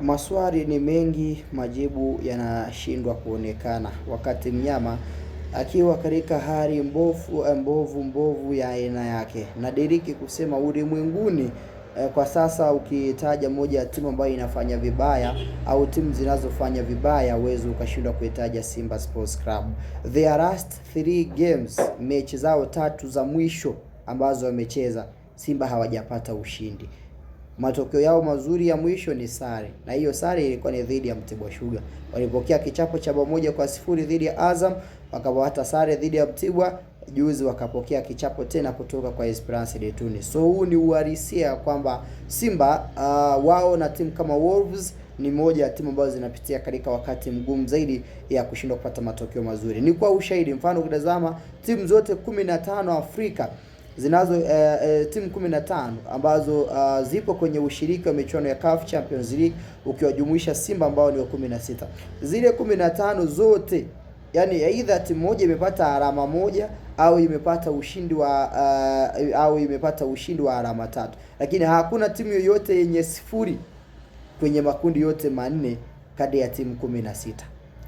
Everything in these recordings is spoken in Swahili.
Maswali ni mengi, majibu yanashindwa kuonekana, wakati mnyama akiwa katika hali mbovu ya aina yake. Nadiriki kusema ulimwenguni kwa sasa ukitaja moja ya timu ambayo inafanya vibaya au timu zinazofanya vibaya, uwezo ukashindwa kuitaja Simba Sports Club. Their last 3 games, mechi zao 3 za mwisho ambazo wamecheza, Simba hawajapata ushindi. Matokeo yao mazuri ya mwisho ni sare, na hiyo sare ilikuwa ni dhidi ya Mtibwa Sugar. Walipokea kichapo cha 1-0 dhidi ya Azam, wakapata sare dhidi ya Mtibwa. Juzi wakapokea kichapo tena kutoka kwa Esperance de Tunis. So huu ni uhalisia kwamba Simba wao na timu kama Wolves ni moja ya timu ambazo zinapitia katika wakati mgumu zaidi ya kushindwa kupata matokeo mazuri. Ni kwa ushahidi, mfano ukitazama timu zote 15 Afrika zinazo timu 15 ambazo zipo kwenye ushiriki wa michuano ya CAF Champions League ukiwajumuisha Simba ambao ni wa 16. Zile 15 zote, yani aidha timu moja imepata alama moja au imepata ushindi wa alama 3, lakini hakuna timu yoyote yenye sifuri kwenye makundi yote manne kati ya timu 16.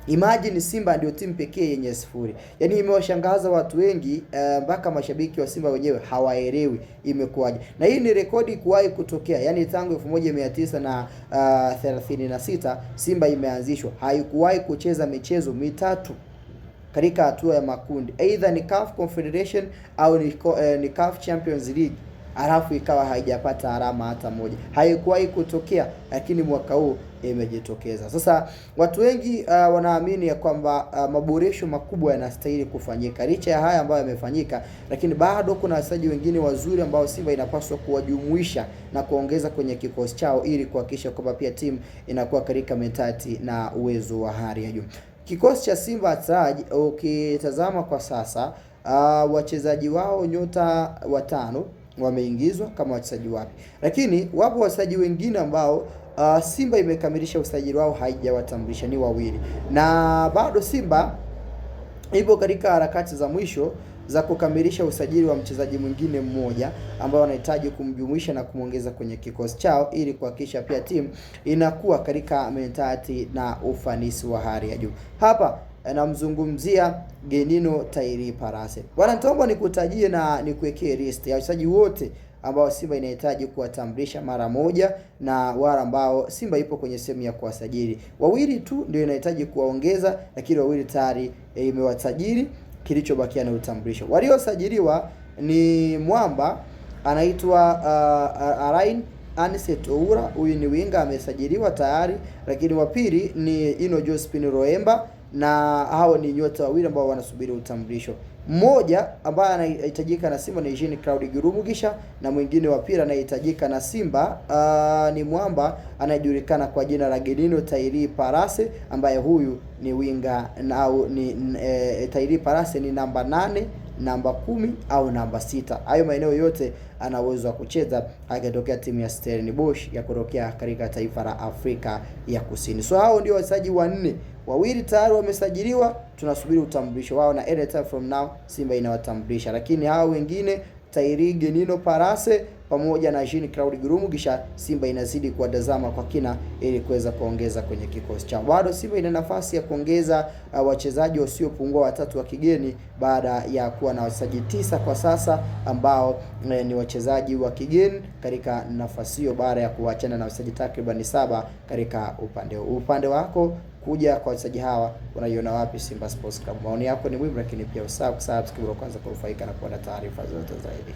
Imagine Simba ndio timu pekee yenye sifuri. Yaani imewashangaza watu wengi mpaka mashabiki wa Simba wenyewe hawaelewi imekuwaje. Na hii ni rekodi kuwahi kutokea. Yaani tangu 1936 Simba imeanzishwa, haikuwahi kucheza michezo mitatu katika hatua ya makundi. Either ni CAF Confederation au ni CAF Champions League, alafu ikawa haijapata alama hata moja. Haikuwahi kutokea, lakini mwaka huu imejitokeza. Sasa watu wengi wanaamini ya kwamba maboresho makubwa yanastahili kufanyika. Licha ya haya ambayo yamefanyika, lakini bado kuna wachezaji wengine wazuri ambao Simba inapaswa kuwajumuisha na kuongeza kwenye kikosi chao ili kuhakikisha kwamba pia timu inakuwa katika mentality na uwezo wa hali ya juu. Kikosi cha Simba ukitazama kwa sasa, wachezaji wao nyota 5 wameingizwa kama wachezaji wapya, lakini wapo wachezaji wengine ambao Simba imekamilisha usajili wao haijawatambulisha, ni 2, na bado Simba ipo katika harakati za mwisho za kukamilisha usajili wa mchezaji mwingine mmoja ambao wanahitaji kumjumuisha na kumwongeza kwenye kikosi chao ili kuhakikisha pia timu inakuwa katika mentality na ufanisi wa hali ya juu. Hapa namzungumzia Genino Tairi Parase. Bwana, nitaomba nikutajie na nikuwekee list ya wachezaji wote ambao Simba inahitaji kuwatambulisha mara moja na wale ambao Simba ipo kwenye sehemu ya kuwasajili. 2 tu ndio inahitaji kuwaongeza, lakini 2 tayari imewasajili. Kilichobakia na utambulisho. Waliosajiliwa ni mwamba anaitwa Alain Aniset Oura, huyu ni winga amesajiliwa tayari, lakini wa pili ni Ino Josephine Roemba, na hao ni nyota 2 ambao wanasubiri utambulisho. Mmoja ambaye anahitajika na Simba ni Jean Claude Girumugisha, na mwingine wa pili anahitajika na Simba ni mwamba anayejulikana kwa jina la Genino Tairi Parase, ambaye huyu ni winga au ni Tairi Parase ni namba 8, namba 10 au namba 6. Hayo maeneo yote ana uwezo wa kucheza akitokea timu ya Stellenbosch ya kutokea katika taifa la Afrika ya Kusini. So hao ndio wachezaji 4. 2 tayari wamesajiliwa, tunasubiri utambulisho wao, na anytime from now Simba inawatambulisha. Lakini hao wengine Tairi Genino Parase pamoja na Jean Claude Girumugisha, Simba inazidi kuwatazama kwa kina ili kuweza kuongeza kwenye kikosi chao. Bado Simba ina nafasi ya kuongeza wachezaji wasiopungua 3 wa kigeni baada ya kuwa na wachezaji 9 kwa sasa ambao ni wachezaji wa kigeni katika nafasi hiyo, baada ya kuachana na wachezaji takriban 7 katika upande wako. Kuja kwa wachezaji hawa unaiona wapi Simba Sports Club? Maoni yako ni muhimu, lakini pia usahau kusubscribe kwanza kunufaika na kuona taarifa zote zaidi.